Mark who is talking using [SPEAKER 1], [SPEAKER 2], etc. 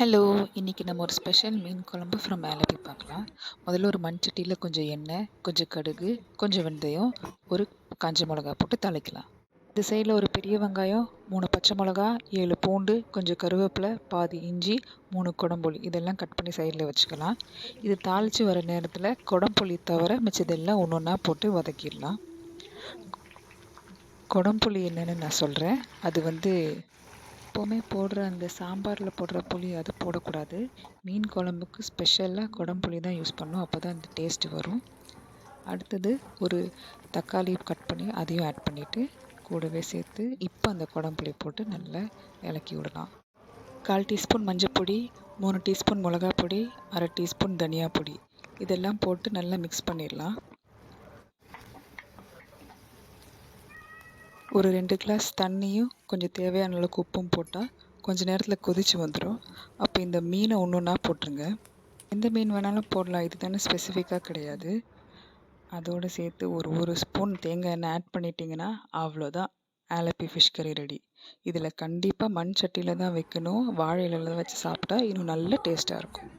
[SPEAKER 1] Hello! இன்னைக்கு நம்ம ஒரு ஸ்பெஷல் மீன் குழம்பு ஃப்ரம் ஆலப்பி பார்க்கலாம். முதல்ல ஒரு மண் சட்டியில கொஞ்சம் எண்ணெய், கொஞ்சம் கடுகு, கொஞ்சம் வெந்தயம், ஒரு காஞ்ச மிளகா போட்டு தாளிக்கலாம். இந்த சைடில் ஒரு பெரிய வெங்காயம், 3 பச்சை மிளகா, 7 பூண்டு, கொஞ்சம் கருவேப்பிலை, பாதி இஞ்சி, 3 குடம்புளி இதெல்லாம் கட் பண்ணி சைடில் வச்சுக்கலாம். இது தாளித்து வர நேரத்தில் குடம்புளி தவிர மிச்சதெல்லாம் ஒன்று ஒன்றா போட்டு வதக்கிடலாம். குடம்புளி என்னென்னு நான் சொல்கிறேன். அது எப்போவுமே போடுற அந்த சாம்பாரில் போடுற புளி அது போடக்கூடாது. மீன் குழம்புக்கு ஸ்பெஷலாக குடம்புளி தான் யூஸ் பண்ணணும். அப்போ தான் அந்த டேஸ்ட்டு வரும். அடுத்தது ஒரு தக்காளி கட் பண்ணி அதையும் ஆட் பண்ணிவிட்டு கூடவே சேர்த்து இப்போ அந்த குடம்புளி போட்டு நல்லா இலக்கி விடலாம். 1/4 டீஸ்பூன் மஞ்சப்பொடி, 3 டீஸ்பூன் மிளகாய் பொடி, 1/2 டீஸ்பூன் தனியா பொடி இதெல்லாம் போட்டு நல்லா மிக்ஸ் பண்ணிடலாம். ஒரு 2 கிளாஸ் தண்ணியும் கொஞ்சம் தேவையான அளவுக்கு உப்பும் போட்டால் கொஞ்சம் நேரத்தில் கொதித்து வந்துடும். அப்போ இந்த மீனை ஒன்று ஒன்றா போட்டுருங்க. எந்த மீன் வேணாலும் போடலாம், இது தானே ஸ்பெசிஃபிக்காக கிடையாது. அதோடு சேர்த்து ஒரு ஸ்பூன் தேங்காய் எண்ணெய் ஆட் பண்ணிட்டீங்கன்னா அவ்வளோதான், ஆலப்பி ஃபிஷ் கறி ரெடி. இதில் கண்டிப்பாக மண் சட்டியில் தான் வைக்கணும். வாழை இலையில் வச்சு சாப்பிட்டா இன்னும் நல்ல டேஸ்ட்டாக இருக்கும்.